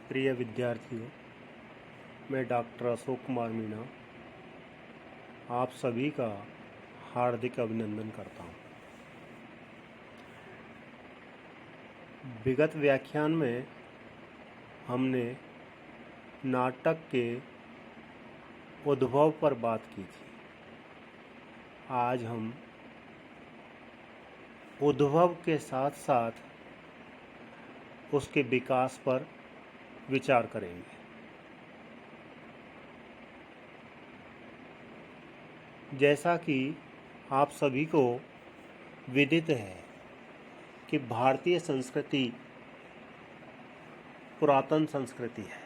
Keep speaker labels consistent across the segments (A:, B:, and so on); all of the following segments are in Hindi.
A: प्रिय विद्यार्थियों, मैं डॉक्टर अशोक कुमार मीणा आप सभी का हार्दिक अभिनंदन करता हूँ। विगत व्याख्यान में हमने नाटक के उद्भव पर बात की थी। आज हम उद्भव के साथ साथ उसके विकास पर विचार करेंगे। जैसा कि आप सभी को विदित है कि भारतीय संस्कृति पुरातन संस्कृति है,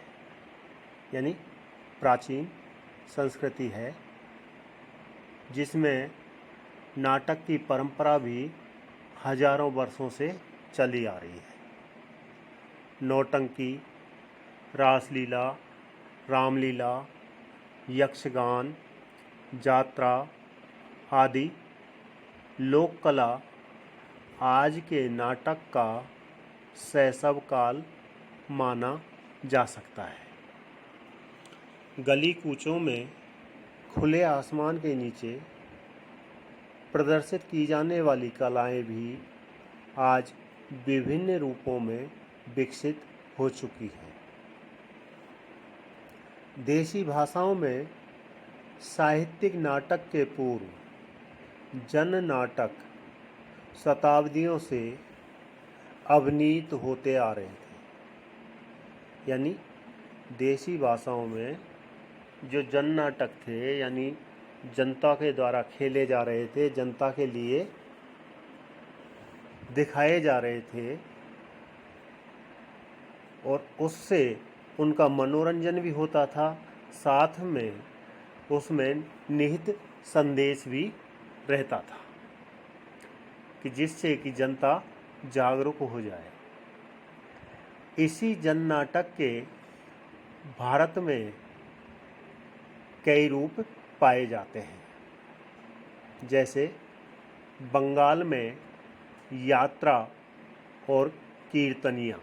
A: यानी प्राचीन संस्कृति है, जिसमें नाटक की परंपरा भी हजारों वर्षों से चली आ रही है। नौटंकी, रासलीला, रामलीला, यक्षगान, यात्रा आदि लोक कला आज के नाटक का शैशव काल माना जा सकता है। गली कूचों में खुले आसमान के नीचे प्रदर्शित की जाने वाली कलाएं भी आज विभिन्न रूपों में विकसित हो चुकी हैं। देशी भाषाओं में साहित्यिक नाटक के पूर्व जन नाटक शताब्दियों से अवनीत होते आ रहे थे। यानी देशी भाषाओं में जो जन नाटक थे, यानी जनता के द्वारा खेले जा रहे थे, जनता के लिए दिखाए जा रहे थे और उससे उनका मनोरंजन भी होता था, साथ में उसमें निहित संदेश भी रहता था कि जिससे कि जनता जागरूक हो जाए। इसी जन नाटक के भारत में कई रूप पाए जाते हैं, जैसे बंगाल में यात्रा और कीर्तनिया,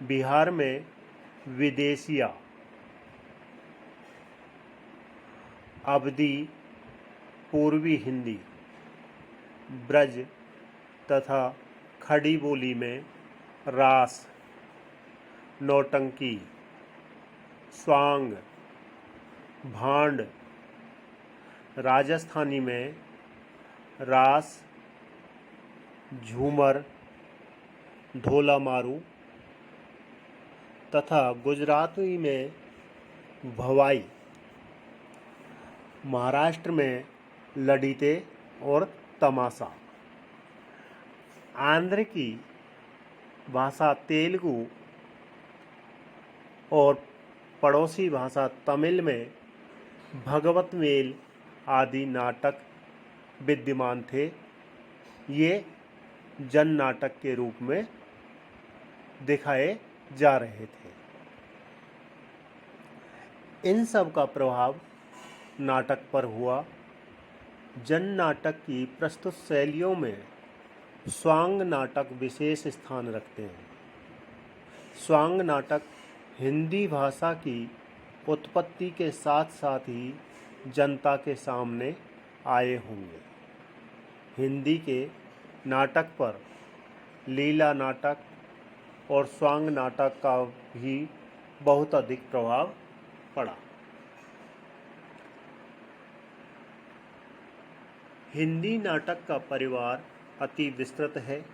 A: बिहार में विदेशिया, अवधी, पूर्वी हिंदी, ब्रज तथा खड़ी बोली में रास, नौटंकी, स्वांग, भांड, राजस्थानी में रास, झूमर, ढोला मारू तथा गुजराती में भवाई, महाराष्ट्र में लड़ीते और तमाशा, आंध्र की भाषा तेलुगु और पड़ोसी भाषा तमिल में भगवत मेल आदि नाटक विद्यमान थे। ये जन नाटक के रूप में दिखाए जा रहे थे। इन सब का प्रभाव नाटक पर हुआ। जन नाटक की प्रस्तुत शैलियों में स्वांग नाटक विशेष स्थान रखते हैं। स्वांग नाटक हिंदी भाषा की उत्पत्ति के साथ साथ ही जनता के सामने आए होंगे। हिंदी के नाटक पर लीला नाटक और स्वांग नाटक का भी बहुत अधिक प्रभाव पड़ा। हिंदी नाटक का परिवार अति विस्तृत है।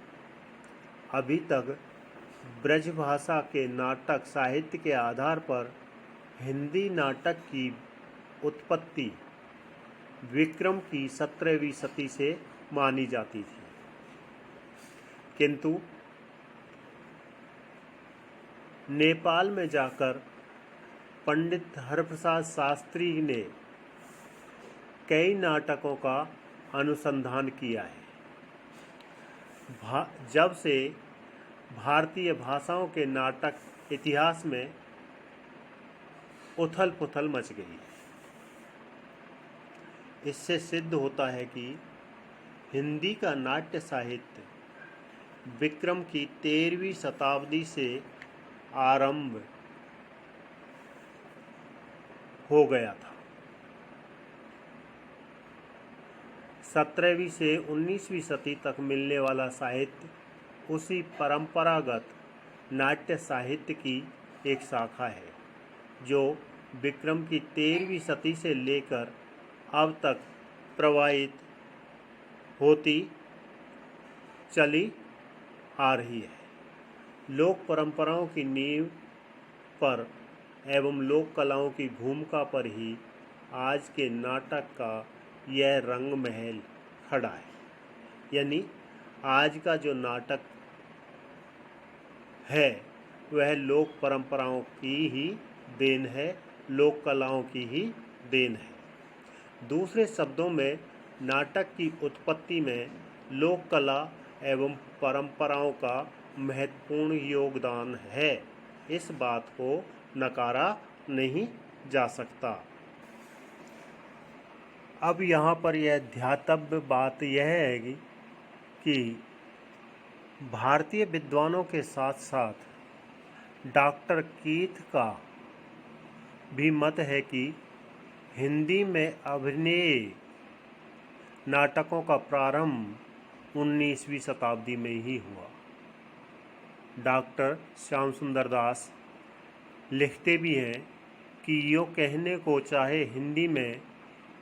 A: अभी तक ब्रजभाषा के नाटक साहित्य के आधार पर हिंदी नाटक की उत्पत्ति विक्रम की 17वीं शती से मानी जाती थी, किंतु नेपाल में जाकर पंडित हरप्रसाद शास्त्री ने कई नाटकों का अनुसंधान किया है। जब से भारतीय भाषाओं के नाटक इतिहास में उथल पुथल मच गई। इससे सिद्ध होता है कि हिंदी का नाट्य साहित्य विक्रम की 13वीं शताब्दी से आरंभ हो गया था। 17वीं से 19वीं सदी तक मिलने वाला साहित्य उसी परंपरागत नाट्य साहित्य की एक शाखा है जो विक्रम की 13वीं सदी से लेकर अब तक प्रवाहित होती चली आ रही है। लोक परंपराओं की नींव पर एवं लोक कलाओं की भूमिका पर ही आज के नाटक का यह रंग महल खड़ा है। यानी आज का जो नाटक है वह लोक परंपराओं की ही देन है, लोक कलाओं की ही देन है। दूसरे शब्दों में नाटक की उत्पत्ति में लोक कला एवं परंपराओं का महत्वपूर्ण योगदान है, इस बात को नकारा नहीं जा सकता। अब यहाँ पर यह ध्यातव्य बात यह है कि भारतीय विद्वानों के साथ साथ डॉक्टर कीथ का भी मत है कि हिंदी में अभिनय नाटकों का प्रारंभ 19वीं शताब्दी में ही हुआ। डॉक्टर श्याम सुंदर दास लिखते भी हैं कि यूँ कहने को चाहे हिंदी में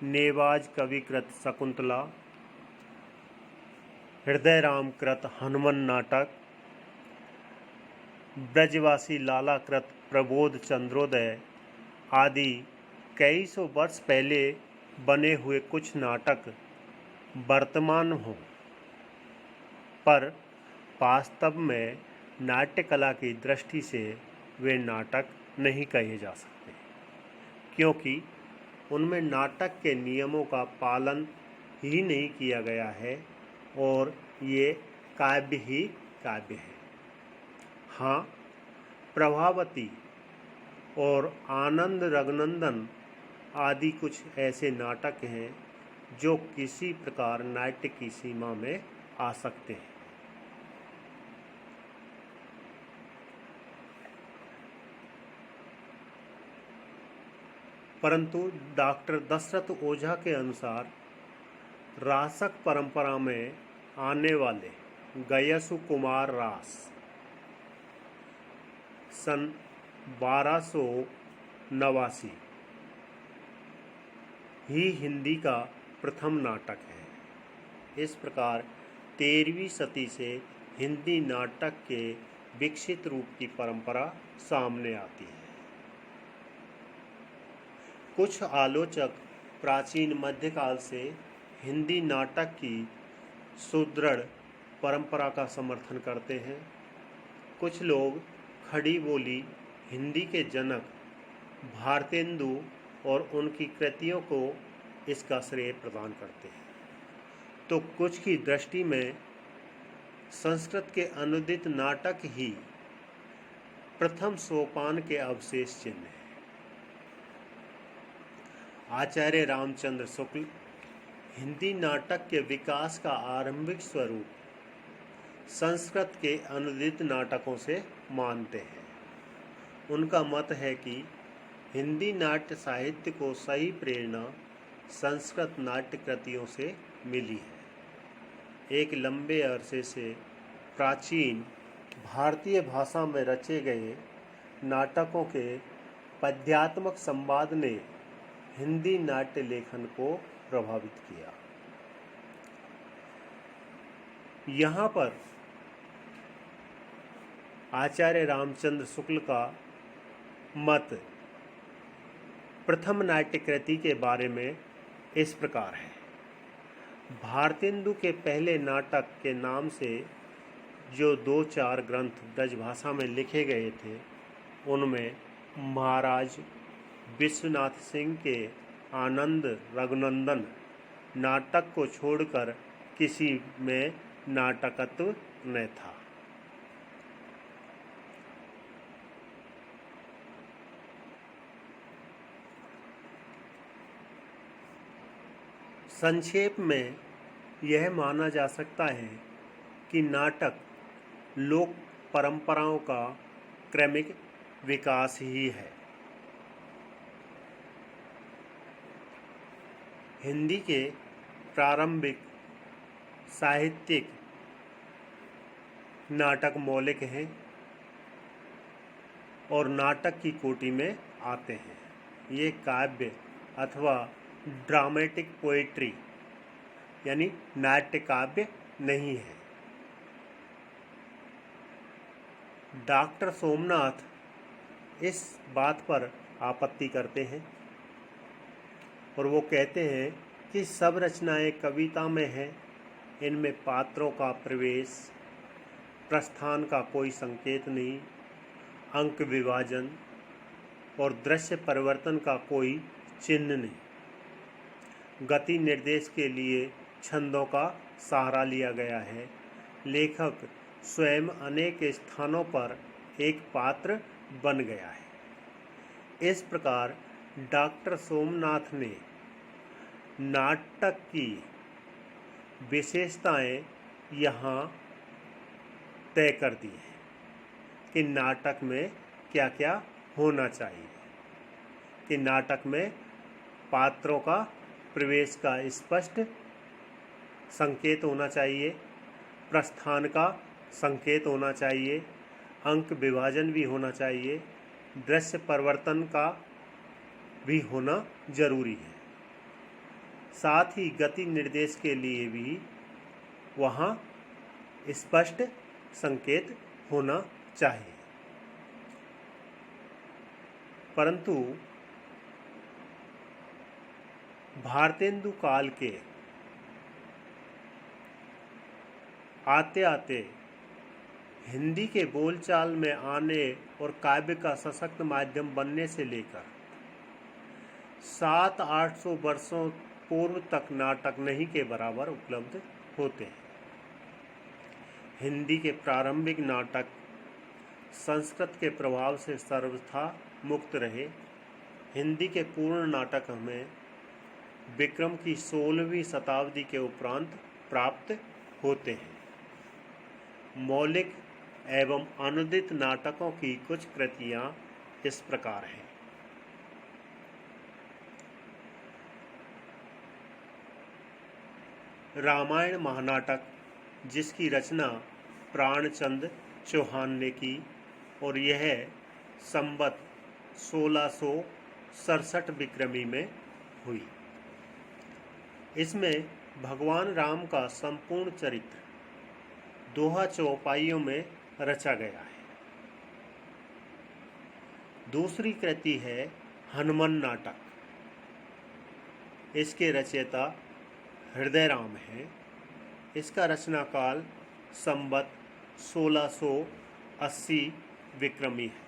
A: नेवाज कविकृत शकुंतला, हृदय राम कृत हनुमान नाटक, ब्रजवासी लाला कृत प्रबोध चंद्रोदय आदि कई सौ वर्ष पहले बने हुए कुछ नाटक वर्तमान हों, पर वास्तव में नाट्य कला की दृष्टि से वे नाटक नहीं कहे जा सकते, क्योंकि उनमें नाटक के नियमों का पालन ही नहीं किया गया है और ये काव्य ही काव्य है। हाँ, प्रभावती और आनंद रघुनंदन आदि कुछ ऐसे नाटक हैं जो किसी प्रकार नाट्य की सीमा में आ सकते हैं। परंतु डॉक्टर दशरथ ओझा के अनुसार रासक परंपरा में आने वाले गयसु कुमार रास सन 1289 ही हिंदी का प्रथम नाटक है। इस प्रकार 13वीं सदी से हिंदी नाटक के विकसित रूप की परंपरा सामने आती है। कुछ आलोचक प्राचीन मध्यकाल से हिंदी नाटक की सुदृढ़ परंपरा का समर्थन करते हैं। कुछ लोग खड़ी बोली हिंदी के जनक भारतेंदु और उनकी कृतियों को इसका श्रेय प्रदान करते हैं, तो कुछ की दृष्टि में संस्कृत के अनुदित नाटक ही प्रथम सोपान के अवशेष चिन्ह है। आचार्य रामचंद्र शुक्ल हिंदी नाटक के विकास का आरंभिक स्वरूप संस्कृत के अनुदित नाटकों से मानते हैं। उनका मत है कि हिंदी नाट्य साहित्य को सही प्रेरणा संस्कृत नाट्य कृतियों से मिली है। एक लंबे अरसे से प्राचीन भारतीय भाषा में रचे गए नाटकों के पद्यात्मक संवाद ने हिंदी नाट्य लेखन को प्रभावित किया। यहाँ पर आचार्य रामचंद्र शुक्ल का मत प्रथम नाट्य कृति के बारे में इस प्रकार है। भारतेंदु के पहले नाटक के नाम से जो 2-4 ग्रंथ ब्रजभाषा में लिखे गए थे, उनमें महाराज विश्वनाथ सिंह के आनंद रघुनंदन नाटक को छोड़कर किसी में नाटकत्व न था। संक्षेप में यह माना जा सकता है कि नाटक लोक परंपराओं का क्रमिक विकास ही है। हिंदी के प्रारंभिक साहित्यिक नाटक मौलिक हैं और नाटक की कोटि में आते हैं। ये काव्य अथवा ड्रामेटिक पोएट्री यानी नाट्य काव्य नहीं है। डॉक्टर सोमनाथ इस बात पर आपत्ति करते हैं और वो कहते हैं कि सब रचनाएं कविता में हैं, इनमें पात्रों का प्रवेश, प्रस्थान का कोई संकेत नहीं, अंक विभाजन और दृश्य परिवर्तन का कोई चिन्ह नहीं। गति निर्देश के लिए छंदों का सहारा लिया गया है। लेखक स्वयं अनेक स्थानों पर एक पात्र बन गया है। इस प्रकार डॉक्टर सोमनाथ ने नाटक की विशेषताएं यहाँ तय कर दी हैं कि नाटक में क्या क्या होना चाहिए, कि नाटक में पात्रों का प्रवेश का स्पष्ट संकेत होना चाहिए, प्रस्थान का संकेत होना चाहिए, अंक विभाजन भी होना चाहिए, दृश्य परिवर्तन का भी होना जरूरी है। साथ ही गति निर्देश के लिए भी वहाँ स्पष्ट संकेत होना चाहिए। परंतु भारतेंदु काल के आते आते हिंदी के बोलचाल में आने और काव्य का सशक्त माध्यम बनने से लेकर 700-800 वर्षों पूर्व तक नाटक नहीं के बराबर उपलब्ध होते हैं। हिंदी के प्रारंभिक नाटक संस्कृत के प्रभाव से सर्वथा मुक्त रहे। हिंदी के पूर्ण नाटक हमें विक्रम की 16वीं शताब्दी के उपरांत प्राप्त होते हैं। मौलिक एवं अनुदित नाटकों की कुछ कृतियां इस प्रकार हैं। रामायण महानाटक, जिसकी रचना प्राणचंद चौहान ने की और यह संवत 1667 विक्रमी में हुई। इसमें भगवान राम का संपूर्ण चरित्र दोहा चौपाइयों में रचा गया है। दूसरी कृति है हनुमान नाटक। इसके रचयिता हृदय राम हैं। इसका रचना काल संवत 1680 विक्रमी है।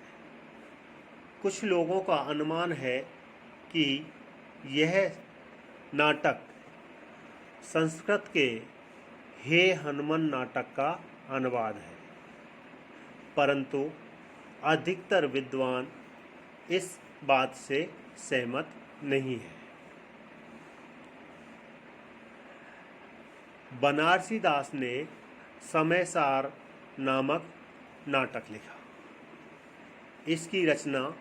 A: कुछ लोगों का अनुमान है कि यह नाटक संस्कृत के हे हनुमान नाटक का अनुवाद है, परंतु अधिकतर विद्वान इस बात से सहमत नहीं है। बनारसी दास ने समयसार नामक नाटक लिखा। इसकी रचना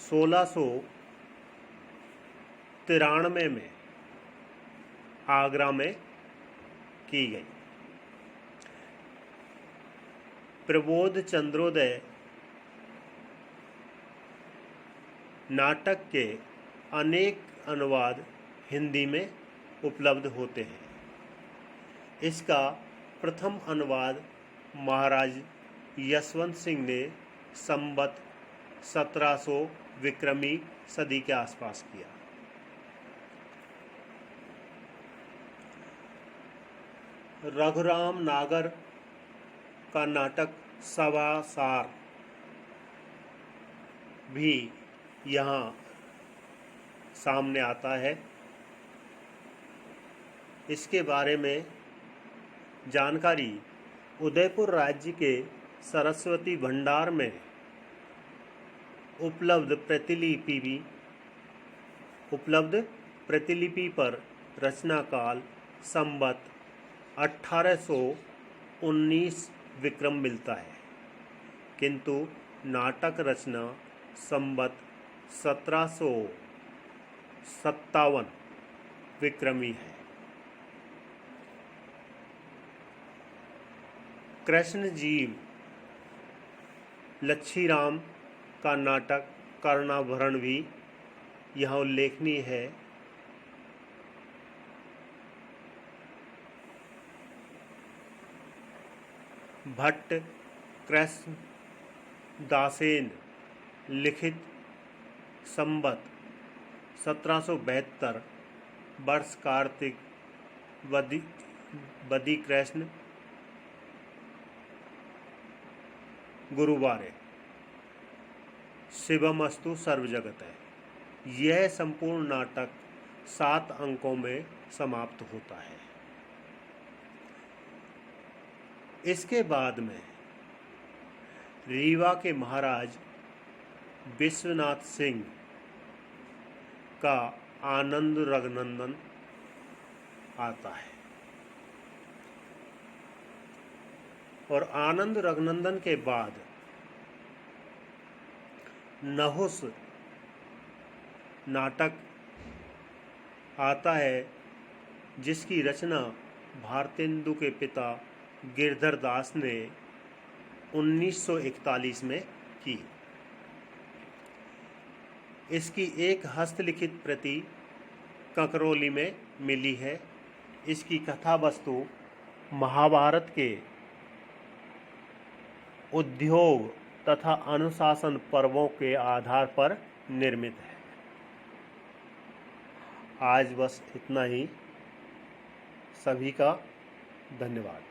A: 1693 में आगरा में की गई। प्रबोध चंद्रोदय नाटक के अनेक अनुवाद हिंदी में उपलब्ध होते हैं। इसका प्रथम अनुवाद महाराज यशवंत सिंह ने संवत 1700 विक्रमी सदी के आसपास किया। रघुराम नागर का नाटक सभासार भी यहाँ सामने आता है। इसके बारे में जानकारी उदयपुर राज्य के सरस्वती भंडार में उपलब्ध प्रतिलिपि पर रचना काल संवत 1819 विक्रम मिलता है। किंतु नाटक रचना संवत 1757 विक्रमी है। कृष्णजीव लच्छीराम का नाटक कर्णाभरण भी यहाँ उल्लेखनीय है। भट्ट कृष्ण दासेन लिखित संवत 1772 वर्ष कार्तिक बदी कृष्ण गुरुवारे शिवमस्तु सर्वजगत है। यह संपूर्ण नाटक 7 अंकों में समाप्त होता है। इसके बाद में रीवा के महाराज विश्वनाथ सिंह का आनंद रघुनंदन आता है और आनंद रघुनंदन के बाद नहुस नाटक आता है, जिसकी रचना भारतेंदु के पिता गिरधर दास ने 1941 में की। इसकी एक हस्तलिखित प्रति ककरौली में मिली है। इसकी कथा वस्तु महाभारत के उद्योग तथा अनुशासन पर्वों के आधार पर निर्मित है। आज बस इतना ही। सभी का धन्यवाद।